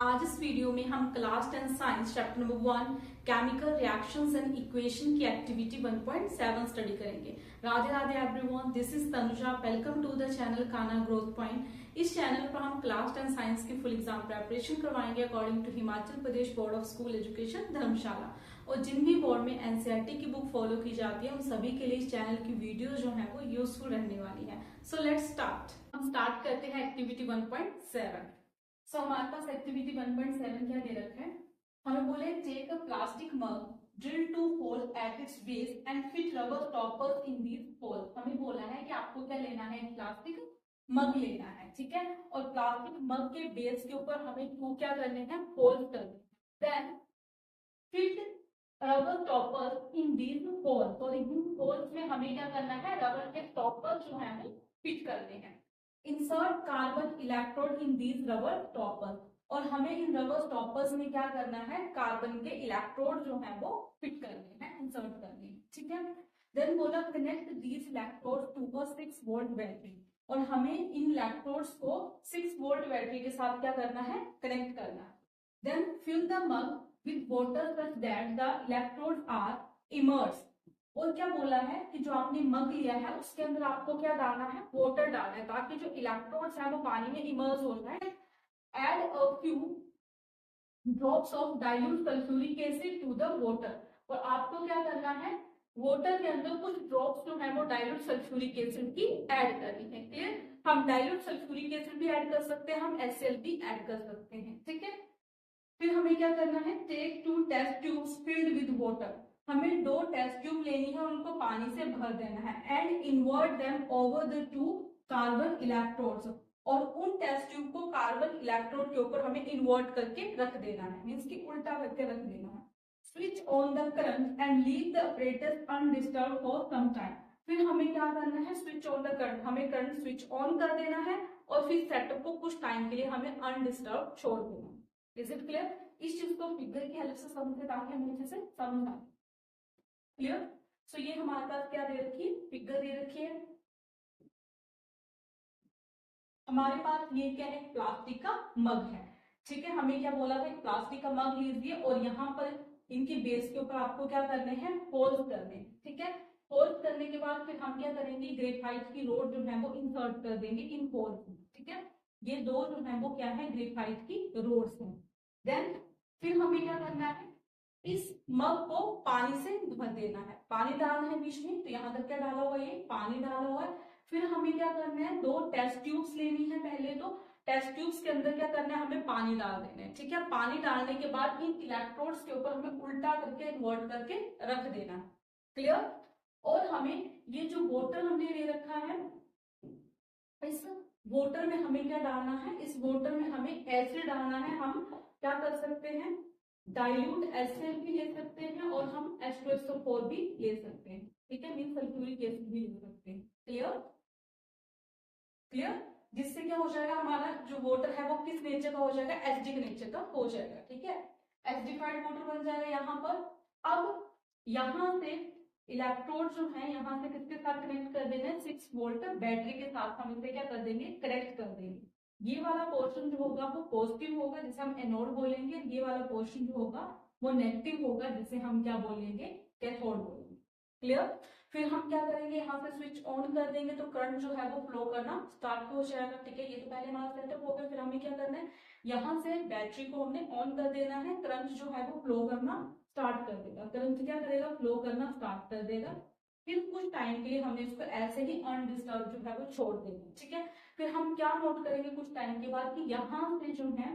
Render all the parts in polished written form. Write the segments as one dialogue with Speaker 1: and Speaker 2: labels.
Speaker 1: आज इस वीडियो में हम class 10 science chapter number 1 chemical reactions and equation की एक्टिविटी 1.7 स्टडी करेंगे। Radhe Radhe everyone, this is Tanuja. Welcome to the channel Kana growth point. इस चैनल पर हम क्लास 10 साइंस की फुल एग्जाम प्रिपरेशन करवाएंगे according to Himachal Pradesh board of school education Dharamshala. और जिन भी बोर्ड में एनसीईआरटी की बुक फॉलो की जाती है उन सभी के लिए इस चैनल की वीडियो जो है वो यूजफुल रहने वाली है। So let's start. हम स्टार्ट करते हैं एक्टिविटी 1.7। सो हमारे पास एक्टिविटी 1.7 क्या दे रखा है, हमें बोले take a plastic mug, drill two hole at its base and fit rubber stoppers in these hole. हमें बोला है कि आपको क्या लेना है, प्लास्टिक मग लेना है, ठीक है। और प्लास्टिक मग के बेस के ऊपर हमें क्या करने हैं, होल करने। Then fit rubber stoppers in these whole, तो इन होल्स में हमें क्या करना है, रबर के स्टॉपर्स जो है वो फिट करने हैं। Insert carbon electrode in these rubber stoppers, और हमें इन रबर स्टॉपर्स में क्या करना है, कार्बन के इलेक्ट्रोड जो है वो फिट करने हैं, इंसर्ट करने हैं, ठीक है। देन बोला connect these electrode to a 6 volt battery, और हमें इन इलेक्ट्रोड्स को 6 वोल्ट बैटरी के साथ क्या करना है, कनेक्ट करना है। Then fill the mug with water such that the electrodes are immersed, और क्या बोला है कि जो आपने मग लिया है उसके अंदर आपको क्या डालना है, वाटर डालना है, ताकि जो इलेक्ट्रोड्स है वो पानी में इमर्ज हो जाए। Add a few drops of dilute sulphuric acid to the water, और आपको क्या करना है, वाटर के अंदर कुछ ड्रॉप्स जो है वो डाइल्यूट सल्फ्यूरिक एसिड की ऐड करनी है। क्लियर, हम डाइल्यूट सल्फ्यूरिक एसिड भी ऐड कर सकते हैं, हम HCl भी ऐड कर सकते हैं, ठीक है। फिर हमें क्या करना है, take 2 test tubes filled with water, हमें 2 टेस्ट ट्यूब लेनी है और उनको पानी से भर देना है। And invert them over the 2 carbon electrodes, और उन टेस्ट ट्यूब को कार्बन इलेक्ट्रोड के ऊपर हमें इन्वर्ट करके रख देना है, मींस कि उल्टा करके रख देना है। Switch on the current and leave the apparatus undisturbed for some time, फिर हमें क्या करना है, स्विच ऑन द करंट, हमें करंट स्विच ऑन कर देना है और फिर सेटअप को कुछ टाइम के लिए हमें अनडिस्टर्ब छोड़ देना है। Is it clear? इस चीज को फिगर की हेल्प से समझे ताकि हमें अच्छे से समझ आए। क्लियर? सो ये हमारे पास क्या दे रखी है, फिगर दे रखी है। हमारे पास ये क्या है, प्लास्टिक का मग है, ठीक है। हमें क्या बोला था, प्लास्टिक का मग लीजिए और यहाँ पर इनके बेस के ऊपर आपको क्या करने हैं, होल्स करने, ठीक है। होल्स करने के बाद फिर हम क्या करेंगे, ग्रेफाइट की रोड जो है वो इंसर्ट कर देंगे इन होल्स में, ठीक है। ये दो जो है वो क्या है, ग्रेफाइट की रोड्स हैं। देन फिर हमें क्या करना है, इस मग को पानी से भर देना है, पानी डालना है बीच में, तो यहाँ तक क्या डाला हुआ है, ये पानी डाला हुआ है। फिर हमें क्या करना है, 2 टेस्ट ट्यूब्स लेनी है, पहले तो टेस्ट ट्यूब्स के अंदर क्या करना है, हमें पानी डाल देना है, ठीक है। पानी डालने के बाद इन इलेक्ट्रोड्स के ऊपर हमें उल्टा करके इन्वर्ट करके रख देना है। क्लियर? और हमें ये जो वाटर हमने ले रखा है, इस वाटर में हमें क्या डालना है, इस वाटर में हमें एसिड डालना है। हम क्या कर सकते हैं, डाइल्यूट HCl भी ले सकते हैं और हम H2SO4 भी ले सकते हैं, ठीक है, मीन सल्फ्यूरिक एसिड भी ले सकते हैं। क्लियर? क्लियर? जिससे क्या हो जाएगा, हमारा जो वाटर है वो किस नेचर का हो जाएगा, एसिडिक नेचर का हो जाएगा, ठीक है। एसिडिफाइड वाटर बन जाएगा यहाँ पर। अब यहाँ से इलेक्ट्रोड जो है यहाँ से किसके साथ कनेक्ट कर देना है, 6 वोल्ट बैटरी के साथ हम इसे क्या कर देंगे, कनेक्ट कर देंगे। ये वाला पोर्शन जो होगा वो पॉजिटिव होगा जिसे हम एनोड बोलेंगे, ये वाला पोर्शन जो होगा वो नेगेटिव होगा जिसे हम क्या बोलेंगे, कैथोड बोलेंगे। क्लियर? फिर हम क्या करेंगे, यहाँ से स्विच ऑन कर देंगे तो करंट जो है वो फ्लो करना स्टार्ट हो जाएगा, ठीक है। ये तो पहले हमारा सेटअप हो गया। फिर हमें क्या करना है, यहाँ से बैटरी को हमने ऑन कर देना है, करंट जो है वो फ्लो करना स्टार्ट कर देगा, करंट क्या करेगा, फ्लो करना स्टार्ट कर देगा। फिर कुछ टाइम के लिए हमने इसको ऐसे ही अनडिस्टर्ब जो है वो छोड़ देंगे, ठीक है। फिर हम क्या नोट करेंगे कुछ टाइम के बाद कि यहाँ से जो है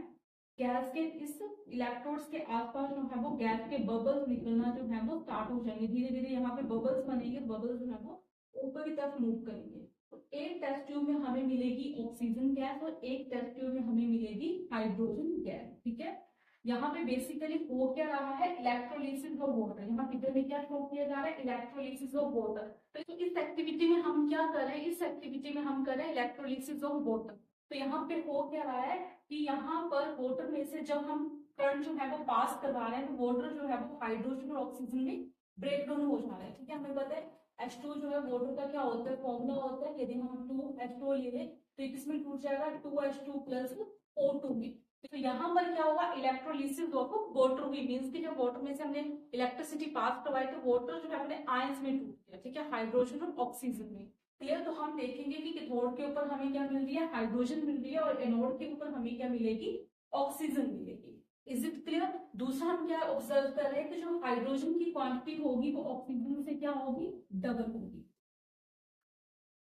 Speaker 1: गैस के इस इलेक्ट्रोड्स के आसपास जो है वो गैस के बबल्स निकलना जो है वो स्टार्ट हो जाएंगे, धीरे धीरे यहाँ पे बबल्स बनेंगे, बबल्स जो है वो ऊपर की तरफ मूव करेंगे। तो एक टेस्ट ट्यूब में हमें मिलेगी ऑक्सीजन गैस और एक टेस्ट ट्यूब में हमें मिलेगी हाइड्रोजन गैस, ठीक है। यहाँ पे बेसिकली हो क्या रहा है, इलेक्ट्रोलिसिस ऑफ वाटर, यहाँ फिगर में क्या शो किया जा रहा है, इलेक्ट्रोलिसिस ऑफ वाटर। तो इस एक्टिविटी में हम क्या कर रहे हैं, इस एक्टिविटी में हम कर रहे हैं इलेक्ट्रोलिसिस ऑफ वाटर। तो यहाँ पे हो क्या रहा है कि यहाँ पर वाटर में से जब हम करंट जो है वो पास करवा रहे हैं तो वाटर जो है वो हाइड्रोजन और ऑक्सीजन में ब्रेक डाउन हो जा रहा है, ठीक है। हमें पता है H2 जो है वाटर का क्या होता है, फॉर्मूला होता है, यदि हम 2H2 ले लें तो किसमें टूट जाएगा, 2H2 प्लस O2 में। तो यहाँ पर क्या होगा, इलेक्ट्रोलिसिस ऑफ वाटर हुई, मींस कि जब वाटर में से हमने इलेक्ट्रिसिटी पास करवाई तो वाटर जो है अपने आयंस में टूट गया, ठीक है, हाइड्रोजन और ऑक्सीजन में। क्लियर। तो हम देखेंगे कि कैथोड के ऊपर हमें क्या मिल रही है, हाइड्रोजन मिल रही है, और एनोड के ऊपर हमें क्या मिलेगी, ऑक्सीजन मिलेगी। Is it clear. दूसरा हम क्या ऑब्जर्व कर रहे हैं कि जो हाइड्रोजन की क्वांटिटी होगी वो ऑक्सीजन से क्या होगी, डबल होगी।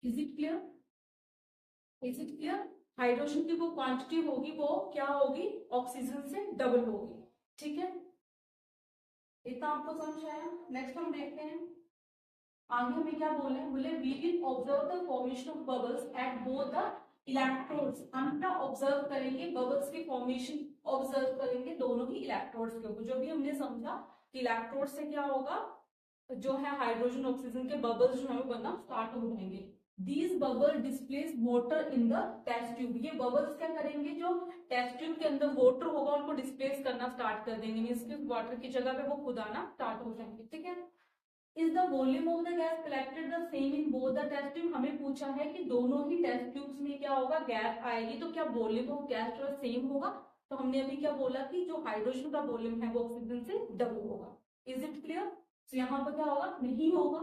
Speaker 1: Is it clear, is it clear. Hydrogen की वो क्वांटिटी होगी वो क्या होगी, ऑक्सीजन से डबल होगी, ठीक है। इतना आपको समझ आया। नेक्स्ट हम देखते हैं आगे हमें क्या बोले, बोले we will observe the formation of bubbles at both the electrodes. हम क्या ऑब्जर्व करेंगे, बबल्स की फॉर्मेशन ऑब्जर्व करेंगे दोनों ही इलेक्ट्रोड्स के ऊपर। जो भी हमने समझा कि इलेक्ट्रोड से क्या होगा, जो है हाइड्रोजन ऑक्सीजन के बबल्स जो है बनना स्टार्ट हो जाएंगे। These bubble displace water in the test tube। ये बबल्स क्या करेंगे, जो टेस्ट ट्यूब के अंदर वाटर होगा उनको डिस्प्लेस करना स्टार्ट कर देंगे, मींस कि वाटर की जगह पे वो खुद आना स्टार्ट हो जाएंगे, ठीक है। Is the volume of the gas collected the same in both the test tube. हमें पूछा है कि दोनों ही टेस्ट ट्यूब्स में क्या होगा, गैस आएगी, तो क्या वॉल्यूम ऑफ गैस जो है सेम होगा। तो हमने अभी क्या बोला कि जो हाइड्रोजन का वॉल्यूम है वो ऑक्सीजन से डबल होगा। Is it clear. तो यहाँ पर क्या होगा, नहीं होगा।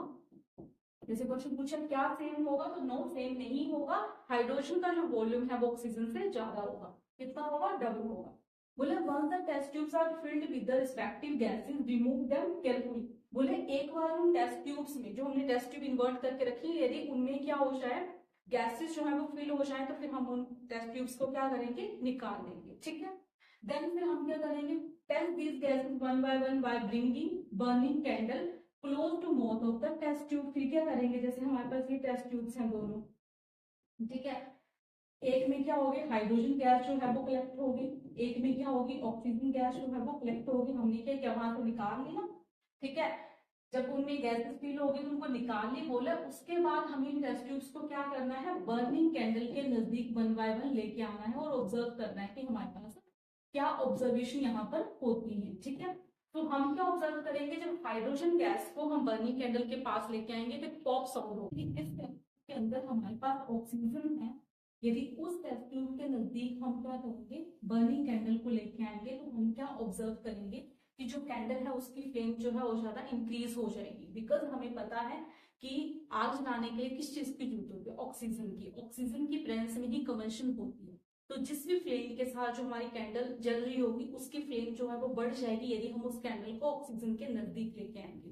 Speaker 1: जैसे क्वेश्चन पूछा क्या सेम होगा, तो नो सेम नहीं होगा। हाइड्रोजन का जो वॉल्यूम है वो ऑक्सीजन से ज्यादा होगा। कितना होगा, डबल होगा। बोले once the test tubes are filled with the respective gases remove them carefully. बोले एक बार उन टेस्ट ट्यूब्स में, जो हमने टेस्ट ट्यूब इन्वर्ट करके रखी है, यदि उनमें क्या हो जाए, गैसेस जो है वो फिल हो जाए, तो फिर हम उन टेस्ट ट्यूब्स को क्या करेंगे, निकाल देंगे, ठीक है। देन फिर हम क्या करेंगे, test these gases one by bringing burning candle close to mouth of the test tube. फिर क्या करेंगे, जैसे हमारे पास ये टेस्ट ट्यूब्स हैं दोनों, ठीक है, एक में क्या होगी, हाइड्रोजन गैस जो है वो कलेक्ट होगी, एक में क्या होगी, ऑक्सीजन गैस जो है वो कलेक्ट होगी। हमने क्या किया, वहां से निकाल लिया, ठीक है। जब उनमें गैसेस फिल होगी तो उनको निकाल ली, बोला उसके बाद हमें इन टेस्ट ट्यूब्स को क्या करना है, बर्निंग कैंडल के नजदीक वन बाय वन लेके आना है और ऑब्जर्व करना है कि हमारे पास क्या ऑब्जर्वेशन यहाँ पर होती है, ठीक है। तो हम क्या ऑब्जर्व करेंगे, जब हाइड्रोजन गैस को हम बर्निंग कैंडल के पास लेके आएंगे तो पॉप साउंड होगी। इस के अंदर हमारे पास ऑक्सीजन है, यदि उस टेस्ट ट्यूब के नजदीक हम क्या करेंगे, बर्निंग कैंडल को लेके आएंगे, तो हम क्या ऑब्जर्व करेंगे कि जो कैंडल है उसकी फ्लेम जो है वो ज्यादा इंक्रीज हो जाएगी। बिकॉज हमें पता है कि आग जलाने के लिए किस चीज की जरूरत होती है, ऑक्सीजन की। ऑक्सीजन की प्रेजेंस में ही कंबशन होती है। तो जिस भी फ्लेम के साथ जो हमारी कैंडल जल रही होगी उसकी फ्लेम जो है वो बढ़ जाएगी यदि हम उस कैंडल को ऑक्सीजन के नजदीक लेके आएंगे,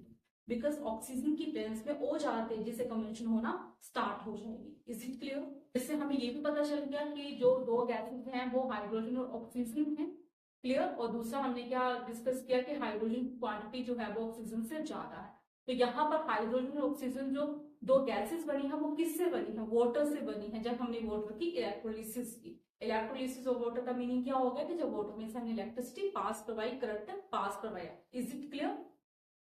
Speaker 1: बिकॉज ऑक्सीजन की प्रेजेंस में और ज्यादा तेजी से कंबशन होना स्टार्ट हो जाएगी। Is it clear. इससे हमें ये भी पता चल गया कि जो दो गैसेस हैं वो हाइड्रोजन और ऑक्सीजन है। क्लियर। और दूसरा हमने क्या डिस्कस किया कि हाइड्रोजन क्वांटिटी जो है वो ऑक्सीजन से ज्यादा है। तो यहाँ पर हाइड्रोजन और ऑक्सीजन जो दो गैसेस बनी है वो किससे बनी है, वाटर से बनी है। जब हमने वाटर की इलेक्ट्रोलिसिस की, इलेक्ट्रोलिसिस ऑफ वाटर का मीनिंग क्या हो गया कि जब वाटर में से हमने इलेक्ट्रिसिटी पास करवाई, करंट पास करवाया। Is it clear.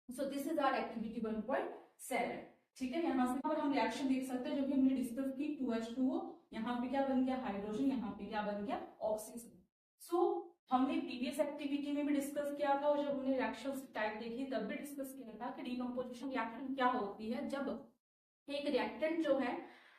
Speaker 1: So this is our activity 1.7, ठीक है। यहाँ से हम रिएक्शन देख सकते हैं जो कि हमने डिस्कस की, 2H2O, यहाँ पे क्या बन गया, हाइड्रोजन, यहाँ पे क्या बन गया, ऑक्सीजन। सो हमने प्रीवियस एक्टिविटी में भी डिस्कस किया था, और जब हमने रिएक्शन टाइप देखी तब भी डिस्कस किया था कि डिकम्पोजिशन रिएक्शन क्या होती है, जब एक रिएक्टेंट जो है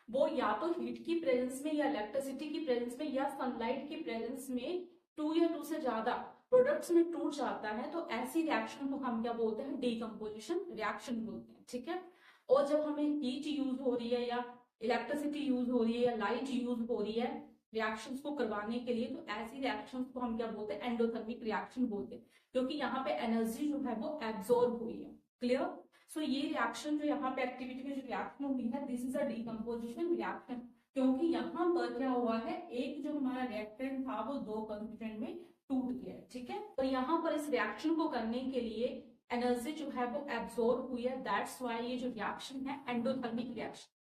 Speaker 1: वो या तो हीट की प्रेजेंस में या इलेक्ट्रिसिटी की प्रेजेंस में या सनलाइट की प्रेजेंस में 2 या 2 से ज्यादा प्रोडक्ट्स में टूट जाता है, तो ऐसी रिएक्शन को हम क्या बोलते हैं, डीकम्पोजिशन रिएक्शन बोलते हैं, ठीक है। और जब हमें हीट यूज हो रही है या इलेक्ट्रिसिटी यूज हो रही है या लाइट यूज हो रही है रिएक्शंस को करवाने के लिए, तो ऐसी रिएक्शंस को हम क्या बोलते हैं, एंडोथर्मिक रिएक्शन बोलते हैं, क्योंकि यहाँ पे एनर्जी जो है वो एब्जॉर्ब हुई है। क्लियर। सो ये रिएक्शन जो यहाँ पे एक्टिविटी में जो रिएक्शन हुई है, this is a decomposition reaction, क्योंकि यहाँ पर क्या हुआ है, एक जो हमारा रिएक्टेंट था वो 2 कंस्टिट्यूएंट में टूट गया, ठीक है। और यहाँ पर इस रिएक्शन को करने के लिए एनर्जी जो है वो एब्जॉर्ब हुई है, दैट्स व्हाई ये जो रिएक्शन है एंडोथर्मिक रिएक्शन।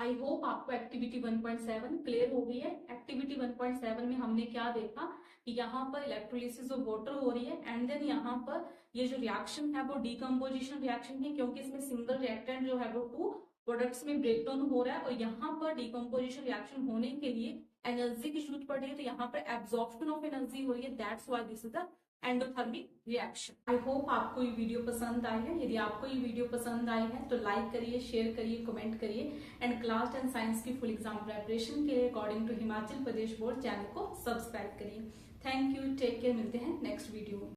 Speaker 1: आई होप आपको एक्टिविटी 1.7 क्लियर हो गई है। एक्टिविटी 1.7 में हमने क्या देखा कि यहाँ पर इलेक्ट्रोलिसिस ऑफ वाटर हो रही है, एंड देन यहाँ पर ये जो रिएक्शन है वो डीकम्पोजिशन रिएक्शन है, क्योंकि इसमें सिंगल रिएक्टेंट जो है वो 2 प्रोडक्ट्स में ब्रेक डाउन हो रहा है, और यहाँ पर डीकम्पोजिशन रिएक्शन होने के लिए एनर्जी की जरूरत पड़ रही है, तो यहाँ पर एब्जॉर्प्शन ऑफ एनर्जी हो रही है, that's why this is the endothermic reaction. I hope आपको ये वीडियो पसंद आई है। यदि आपको ये वीडियो पसंद आई है तो लाइक करिए, शेयर करिए, कमेंट करिए, एंड क्लास 10 साइंस की फुल एग्जाम प्रिपरेशन के लिए according to Himachal Pradesh board channel को सब्सक्राइब करिए। थैंक यू, टेक केयर, मिलते हैं नेक्स्ट वीडियो।